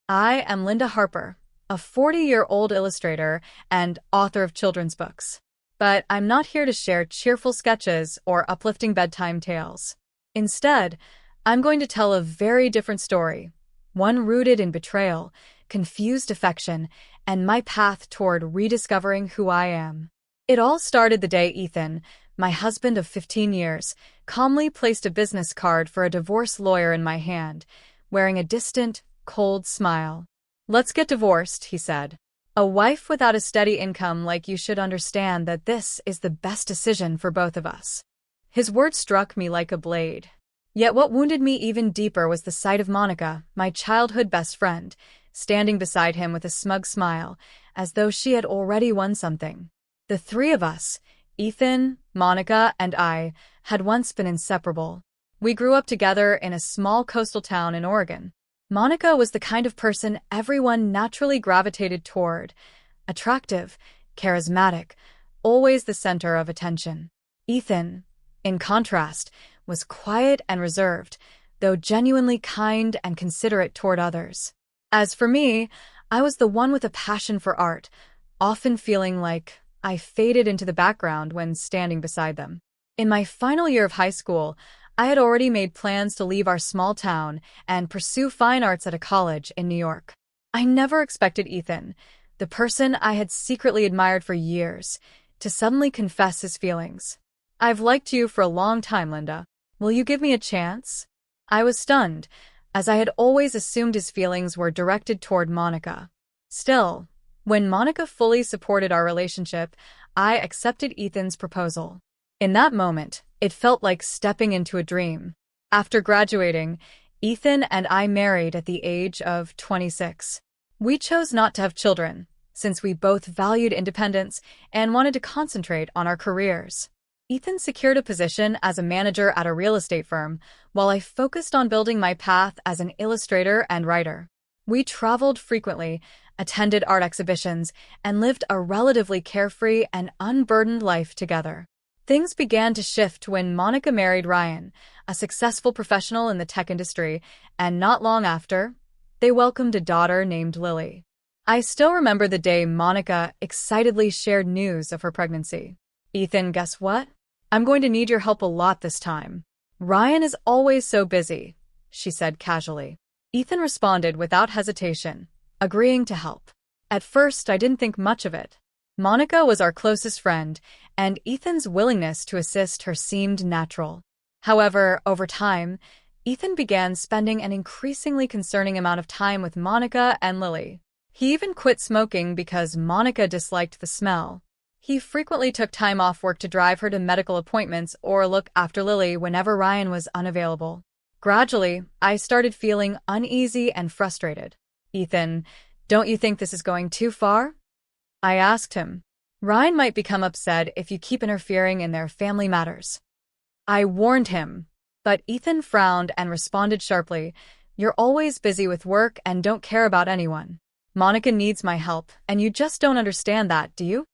I am Linda Harper, a 40-year-old illustrator and author of children's books. But I'm not here to share cheerful sketches or uplifting bedtime tales. Instead, I'm going to tell a very different story, one rooted in betrayal, confused affection, and my path toward rediscovering who I am. It all started the day Ethan, my husband of 15 years, calmly placed a business card for a divorce lawyer in my hand, wearing a distant, cold smile. "Let's get divorced," he said. "A wife without a steady income like you should understand that this is the best decision for both of us." His words struck me like a blade. Yet what wounded me even deeper was the sight of Monica, my childhood best friend, standing beside him with a smug smile, as though she had already won something. The three of us, Ethan, Monica, and I, had once been inseparable. We grew up together in a small coastal town in Oregon. Monica was the kind of person everyone naturally gravitated toward, attractive, charismatic, always the center of attention. Ethan, in contrast, was quiet and reserved, though genuinely kind and considerate toward others. As for me, I was the one with a passion for art, often feeling like I faded into the background when standing beside them. In my final year of high school, I had already made plans to leave our small town and pursue fine arts at a college in New York. I never expected Ethan, the person I had secretly admired for years, to suddenly confess his feelings. "I've liked you for a long time, Linda. Will you give me a chance?" I was stunned, as I had always assumed his feelings were directed toward Monica. Still, when Monica fully supported our relationship, I accepted Ethan's proposal. In that moment, it felt like stepping into a dream. After graduating, Ethan and I married at the age of 26. We chose not to have children, since we both valued independence and wanted to concentrate on our careers. Ethan secured a position as a manager at a real estate firm, while I focused on building my path as an illustrator and writer. We traveled frequently, attended art exhibitions, and lived a relatively carefree and unburdened life together. Things began to shift when Monica married Ryan, a successful professional in the tech industry, and not long after, they welcomed a daughter named Lily. I still remember the day Monica excitedly shared news of her pregnancy. "Ethan, guess what? I'm going to need your help a lot this time. Ryan is always so busy," she said casually. Ethan responded without hesitation, agreeing to help. At first, I didn't think much of it. Monica was our closest friend, and Ethan's willingness to assist her seemed natural. However, over time, Ethan began spending an increasingly concerning amount of time with Monica and Lily. He even quit smoking because Monica disliked the smell. He frequently took time off work to drive her to medical appointments or look after Lily whenever Ryan was unavailable. Gradually, I started feeling uneasy and frustrated. "Ethan, don't you think this is going too far?" I asked him. "Ryan might become upset if you keep interfering in their family matters." I warned him, but Ethan frowned and responded sharply, "You're always busy with work and don't care about anyone. Monica needs my help, and you just don't understand that, do you?"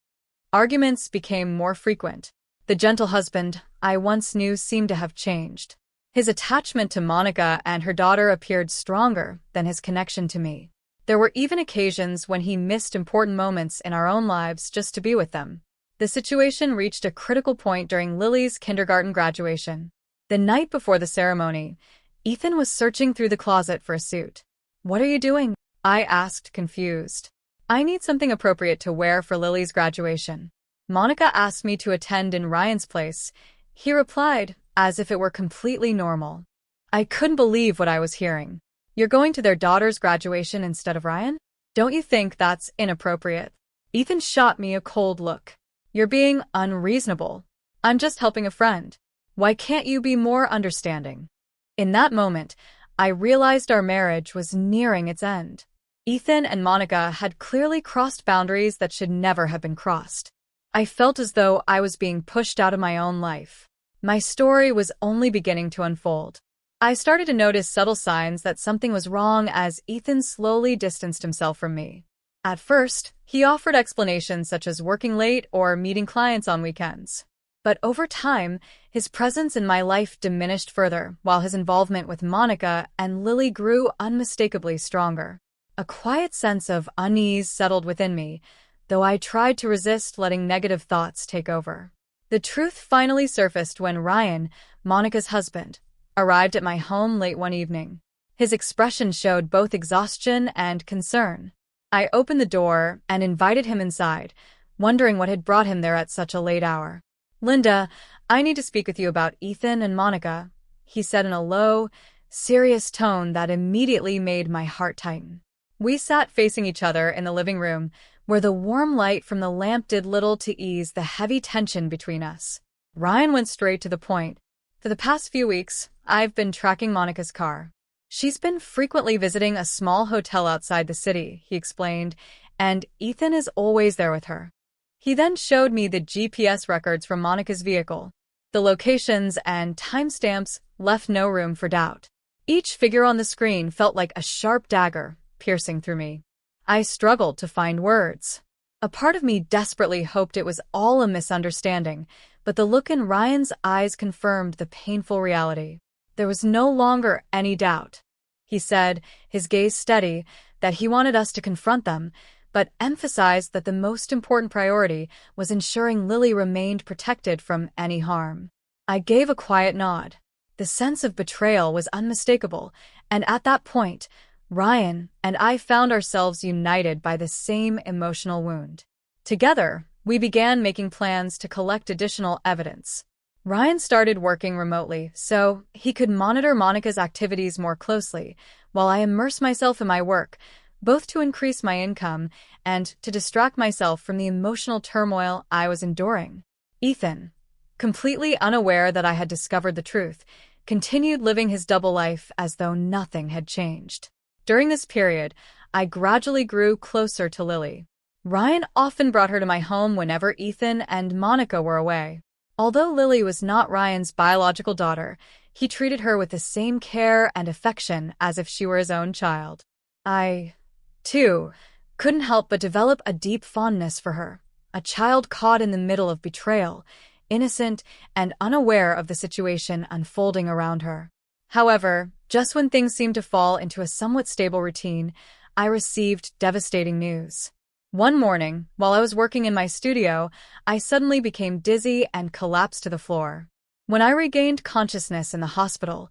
Arguments became more frequent. The gentle husband I once knew seemed to have changed. His attachment to Monica and her daughter appeared stronger than his connection to me. There were even occasions when he missed important moments in our own lives just to be with them. The situation reached a critical point during Lily's kindergarten graduation. The night before the ceremony, Ethan was searching through the closet for a suit. "What are you doing?" I asked, confused. "I need something appropriate to wear for Lily's graduation. Monica asked me to attend in Ryan's place," he replied, as if it were completely normal. I couldn't believe what I was hearing. "You're going to their daughter's graduation instead of Ryan? Don't you think that's inappropriate?" Ethan shot me a cold look. "You're being unreasonable. I'm just helping a friend. Why can't you be more understanding?" In that moment, I realized our marriage was nearing its end. Ethan and Monica had clearly crossed boundaries that should never have been crossed. I felt as though I was being pushed out of my own life. My story was only beginning to unfold. I started to notice subtle signs that something was wrong as Ethan slowly distanced himself from me. At first, he offered explanations such as working late or meeting clients on weekends. But over time, his presence in my life diminished further, while his involvement with Monica and Lily grew unmistakably stronger. A quiet sense of unease settled within me, though I tried to resist letting negative thoughts take over. The truth finally surfaced when Ryan, Monica's husband, arrived at my home late one evening. His expression showed both exhaustion and concern. I opened the door and invited him inside, wondering what had brought him there at such a late hour. "Linda, I need to speak with you about Ethan and Monica," he said in a low, serious tone that immediately made my heart tighten. We sat facing each other in the living room, where the warm light from the lamp did little to ease the heavy tension between us. Ryan went straight to the point. "For the past few weeks, I've been tracking Monica's car. She's been frequently visiting a small hotel outside the city," he explained, "and Ethan is always there with her." He then showed me the GPS records from Monica's vehicle. The locations and timestamps left no room for doubt. Each figure on the screen felt like a sharp dagger, piercing through me. I struggled to find words. A part of me desperately hoped it was all a misunderstanding, but the look in Ryan's eyes confirmed the painful reality. There was no longer any doubt. He said, his gaze steady, that he wanted us to confront them, but emphasized that the most important priority was ensuring Lily remained protected from any harm. I gave a quiet nod. The sense of betrayal was unmistakable, and at that point, Ryan and I found ourselves united by the same emotional wound. Together, we began making plans to collect additional evidence. Ryan started working remotely so he could monitor Monica's activities more closely, while I immersed myself in my work, both to increase my income and to distract myself from the emotional turmoil I was enduring. Ethan, completely unaware that I had discovered the truth, continued living his double life as though nothing had changed. During this period, I gradually grew closer to Lily. Ryan often brought her to my home whenever Ethan and Monica were away. Although Lily was not Ryan's biological daughter, he treated her with the same care and affection as if she were his own child. I, too, couldn't help but develop a deep fondness for her, a child caught in the middle of betrayal, innocent and unaware of the situation unfolding around her. However, just when things seemed to fall into a somewhat stable routine, I received devastating news. One morning, while I was working in my studio, I suddenly became dizzy and collapsed to the floor. When I regained consciousness in the hospital,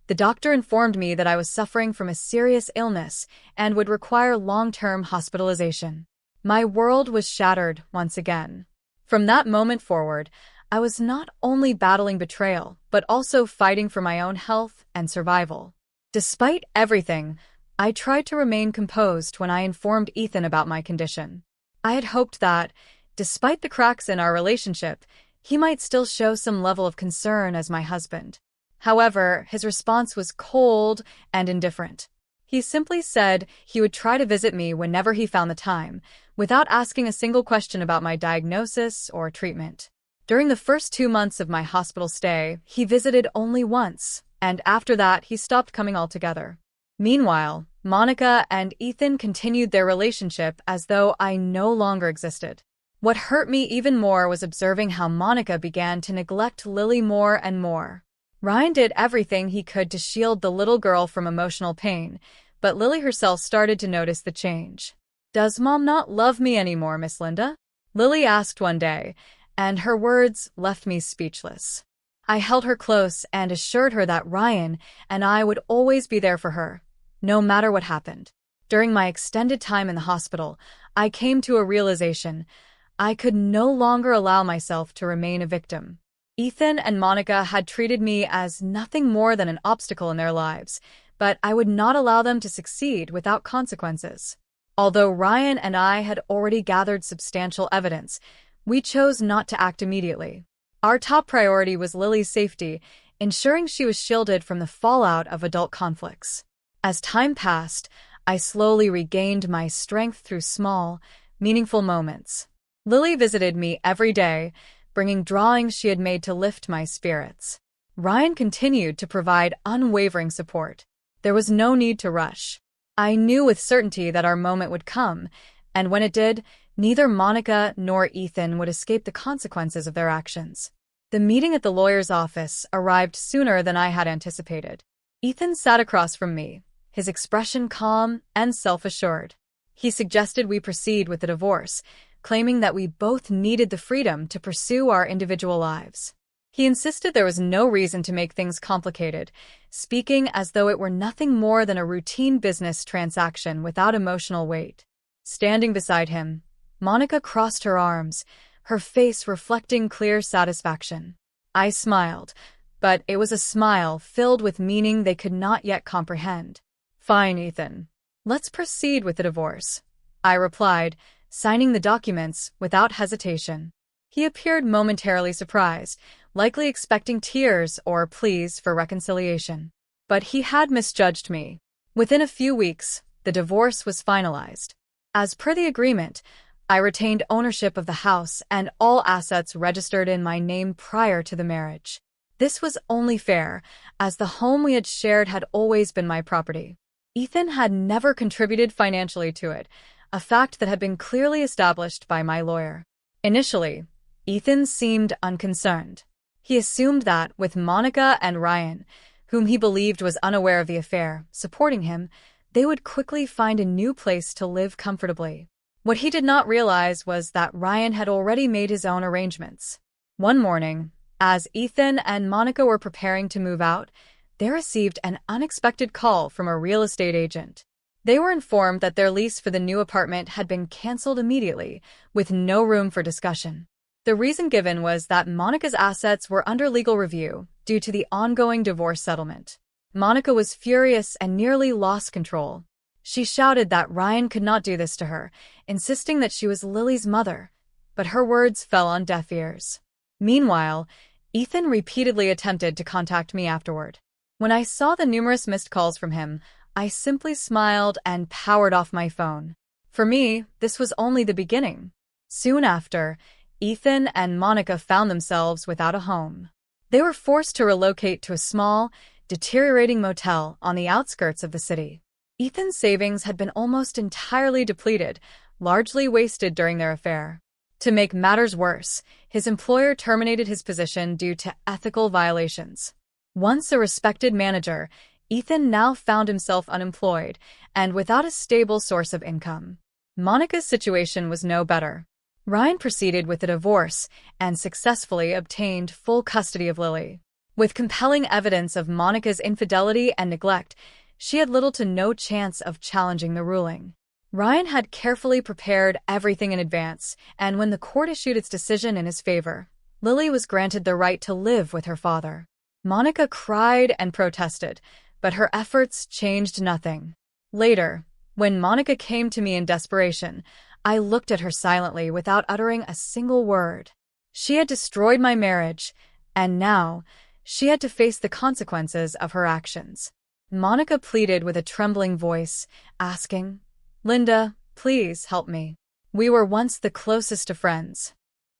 the doctor informed me that I was suffering from a serious illness and would require long-term hospitalization. My world was shattered once again. From that moment forward, I was not only battling betrayal, but also fighting for my own health and survival. Despite everything, I tried to remain composed when I informed Ethan about my condition. I had hoped that, despite the cracks in our relationship, he might still show some level of concern as my husband. However, his response was cold and indifferent. He simply said he would try to visit me whenever he found the time, without asking a single question about my diagnosis or treatment. During the first 2 months of my hospital stay, he visited only once, and after that he stopped coming altogether. Meanwhile, Monica and Ethan continued their relationship as though I no longer existed. What hurt me even more was observing how Monica began to neglect Lily more and more. Ryan did everything he could to shield the little girl from emotional pain, but Lily herself started to notice the change. "Does Mom not love me anymore, Miss Linda?" Lily asked one day, and her words left me speechless. I held her close and assured her that Ryan and I would always be there for her, no matter what happened. During my extended time in the hospital, I came to a realization: I could no longer allow myself to remain a victim. Ethan and Monica had treated me as nothing more than an obstacle in their lives, but I would not allow them to succeed without consequences. Although Ryan and I had already gathered substantial evidence, we chose not to act immediately. Our top priority was Lily's safety, ensuring she was shielded from the fallout of adult conflicts. As time passed, I slowly regained my strength through small, meaningful moments. Lily visited me every day, bringing drawings she had made to lift my spirits. Ryan continued to provide unwavering support. There was no need to rush. I knew with certainty that our moment would come, and when it did, neither Monica nor Ethan would escape the consequences of their actions. The meeting at the lawyer's office arrived sooner than I had anticipated. Ethan sat across from me, his expression calm and self-assured. He suggested we proceed with the divorce, claiming that we both needed the freedom to pursue our individual lives. He insisted there was no reason to make things complicated, speaking as though it were nothing more than a routine business transaction without emotional weight. Standing beside him, Monica crossed her arms, her face reflecting clear satisfaction. I smiled, but it was a smile filled with meaning they could not yet comprehend. "Fine, Ethan. Let's proceed with the divorce," I replied, signing the documents without hesitation. He appeared momentarily surprised, likely expecting tears or pleas for reconciliation. But he had misjudged me. Within a few weeks, the divorce was finalized. As per the agreement, I retained ownership of the house and all assets registered in my name prior to the marriage. This was only fair, as the home we had shared had always been my property. Ethan had never contributed financially to it, a fact that had been clearly established by my lawyer. Initially, Ethan seemed unconcerned. He assumed that, with Monica and Ryan, whom he believed was unaware of the affair, supporting him, they would quickly find a new place to live comfortably. What he did not realize was that Ryan had already made his own arrangements. One morning, as Ethan and Monica were preparing to move out, they received an unexpected call from a real estate agent. They were informed that their lease for the new apartment had been canceled immediately, with no room for discussion. The reason given was that Monica's assets were under legal review due to the ongoing divorce settlement. Monica was furious and nearly lost control. She shouted that Ryan could not do this to her, insisting that she was Lily's mother, but her words fell on deaf ears. Meanwhile, Ethan repeatedly attempted to contact me afterward. When I saw the numerous missed calls from him, I simply smiled and powered off my phone. For me, this was only the beginning. Soon after, Ethan and Monica found themselves without a home. They were forced to relocate to a small, deteriorating motel on the outskirts of the city. Ethan's savings had been almost entirely depleted, largely wasted during their affair. To make matters worse, his employer terminated his position due to ethical violations. Once a respected manager, Ethan now found himself unemployed and without a stable source of income. Monica's situation was no better. Ryan proceeded with the divorce and successfully obtained full custody of Lily. With compelling evidence of Monica's infidelity and neglect, she had little to no chance of challenging the ruling. Ryan had carefully prepared everything in advance, and when the court issued its decision in his favor, Lily was granted the right to live with her father. Monica cried and protested, but her efforts changed nothing. Later, when Monica came to me in desperation, I looked at her silently without uttering a single word. She had destroyed my marriage, and now she had to face the consequences of her actions. Monica pleaded with a trembling voice, asking, "Linda, please help me. We were once the closest of friends."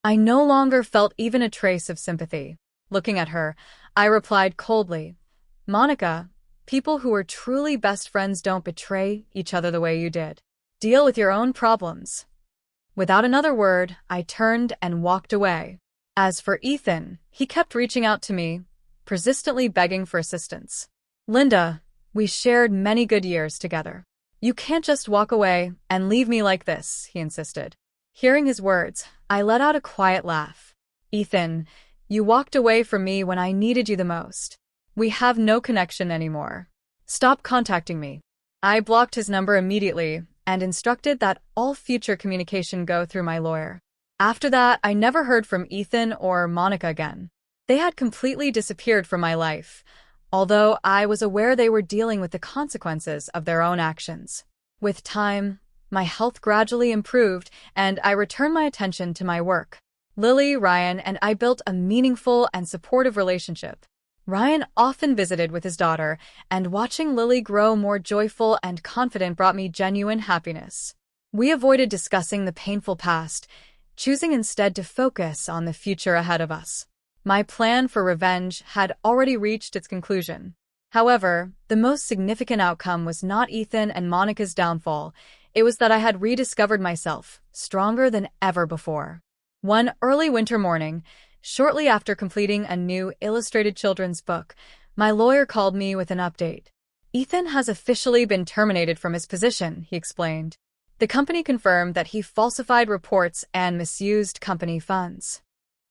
I no longer felt even a trace of sympathy. Looking at her, I replied coldly, "Monica, people who are truly best friends don't betray each other the way you did. Deal with your own problems." Without another word, I turned and walked away. As for Ethan, he kept reaching out to me, persistently begging for assistance. "Linda, we shared many good years together. You can't just walk away and leave me like this," he insisted. Hearing his words, I let out a quiet laugh. "Ethan, you walked away from me when I needed you the most. We have no connection anymore. Stop contacting me." I blocked his number immediately and instructed that all future communication go through my lawyer. After that, I never heard from Ethan or Monica again. They had completely disappeared from my life, although I was aware they were dealing with the consequences of their own actions. With time, my health gradually improved, and I returned my attention to my work. Lily, Ryan, and I built a meaningful and supportive relationship. Ryan often visited with his daughter, and watching Lily grow more joyful and confident brought me genuine happiness. We avoided discussing the painful past, choosing instead to focus on the future ahead of us. My plan for revenge had already reached its conclusion. However, the most significant outcome was not Ethan and Monica's downfall. It was that I had rediscovered myself, stronger than ever before. One early winter morning, shortly after completing a new illustrated children's book, my lawyer called me with an update. Ethan has officially been terminated from his position, he explained. The company confirmed that he falsified reports and misused company funds.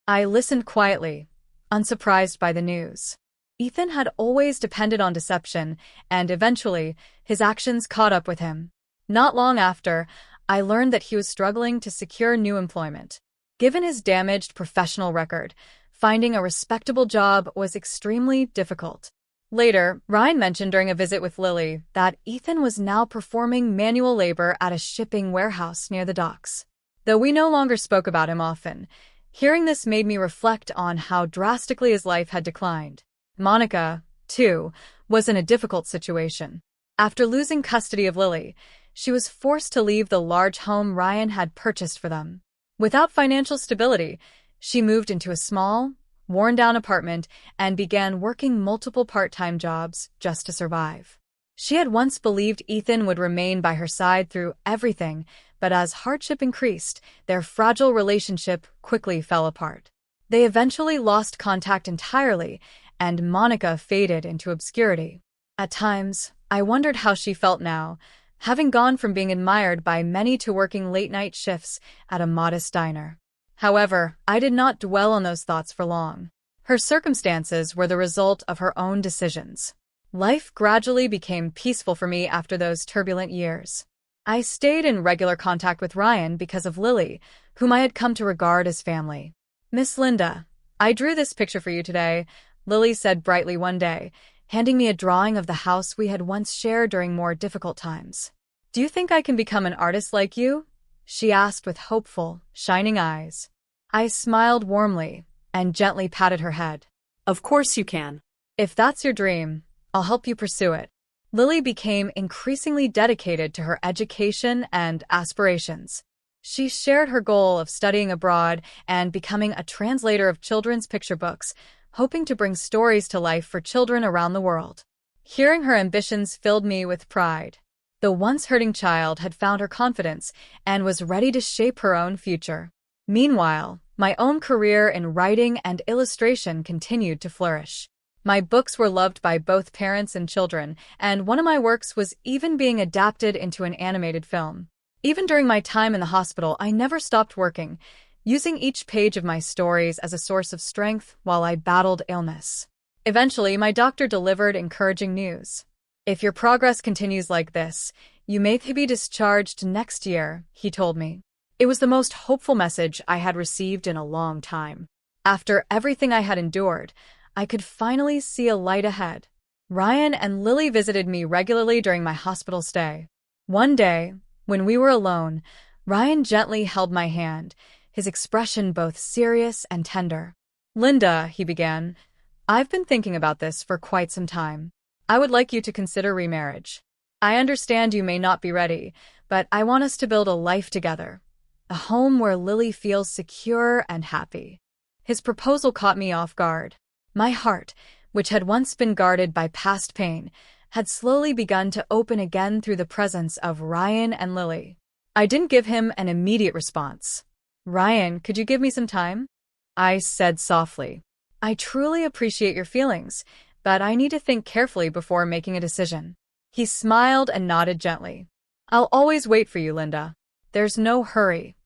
I listened quietly, unsurprised by the news. Ethan had always depended on deception, and eventually, his actions caught up with him. Not long after, I learned that he was struggling to secure new employment. Given his damaged professional record, finding a respectable job was extremely difficult. Later, Ryan mentioned during a visit with Lily that Ethan was now performing manual labor at a shipping warehouse near the docks. Though we no longer spoke about him often, hearing this made me reflect on how drastically his life had declined. Monica, too, was in a difficult situation. After losing custody of Lily, she was forced to leave the large home Ryan had purchased for them. Without financial stability, she moved into a small, worn-down apartment and began working multiple part-time jobs just to survive. She had once believed Ethan would remain by her side through everything, but as hardship increased, their fragile relationship quickly fell apart. They eventually lost contact entirely, and Monica faded into obscurity. At times, I wondered how she felt now, having gone from being admired by many to working late-night shifts at a modest diner. However, I did not dwell on those thoughts for long. Her circumstances were the result of her own decisions. Life gradually became peaceful for me after those turbulent years. I stayed in regular contact with Ryan because of Lily, whom I had come to regard as family. "Miss Linda, I drew this picture for you today," Lily said brightly one day, handing me a drawing of the house we had once shared during more difficult times. "Do you think I can become an artist like you?" she asked with hopeful, shining eyes. I smiled warmly and gently patted her head. "Of course you can. "If that's your dream, I'll help you pursue it." Lily became increasingly dedicated to her education and aspirations. She shared her goal of studying abroad and becoming a translator of children's picture books, hoping to bring stories to life for children around the world. Hearing her ambitions filled me with pride. The once hurting child had found her confidence and was ready to shape her own future. Meanwhile, my own career in writing and illustration continued to flourish. My books were loved by both parents and children, and one of my works was even being adapted into an animated film. Even during my time in the hospital, I never stopped working, using each page of my stories as a source of strength while I battled illness. Eventually, my doctor delivered encouraging news. "If your progress continues like this, you may be discharged next year," he told me. It was the most hopeful message I had received in a long time. After everything I had endured, I could finally see a light ahead. Ryan and Lily visited me regularly during my hospital stay. One day, when we were alone, Ryan gently held my hand, his expression both serious and tender. "Linda," he began, "I've been thinking about this for quite some time. I would like you to consider remarriage. I understand you may not be ready, but I want us to build a life together, a home where Lily feels secure and happy." His proposal caught me off guard. My heart, which had once been guarded by past pain, had slowly begun to open again through the presence of Ryan and Lily. I didn't give him an immediate response. "Ryan, could you give me some time?" I said softly. "I truly appreciate your feelings, but I need to think carefully before making a decision." He smiled and nodded gently. "I'll always wait for you, Linda. There's no hurry."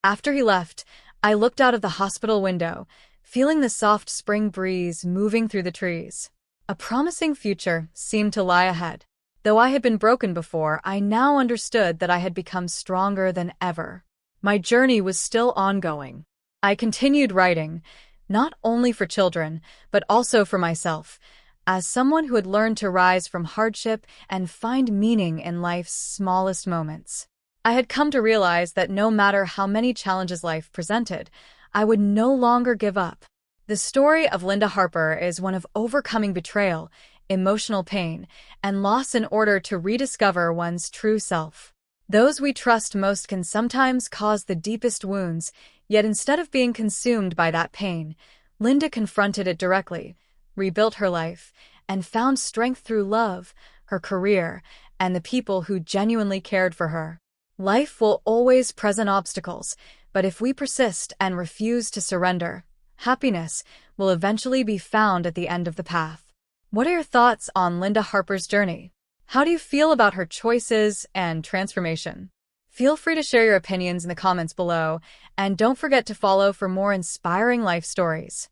After he left, I looked out of the hospital window, feeling the soft spring breeze moving through the trees. A promising future seemed to lie ahead. Though I had been broken before, I now understood that I had become stronger than ever. My journey was still ongoing. I continued writing, not only for children, but also for myself, as someone who had learned to rise from hardship and find meaning in life's smallest moments. I had come to realize that no matter how many challenges life presented, I would no longer give up. The story of Linda Harper is one of overcoming betrayal, emotional pain, and loss in order to rediscover one's true self. Those we trust most can sometimes cause the deepest wounds, yet instead of being consumed by that pain, Linda confronted it directly, rebuilt her life, and found strength through love, her career, and the people who genuinely cared for her. Life will always present obstacles, but if we persist and refuse to surrender, happiness will eventually be found at the end of the path. What are your thoughts on Linda Harper's journey? How do you feel about her choices and transformation? Feel free to share your opinions in the comments below, and don't forget to follow for more inspiring life stories.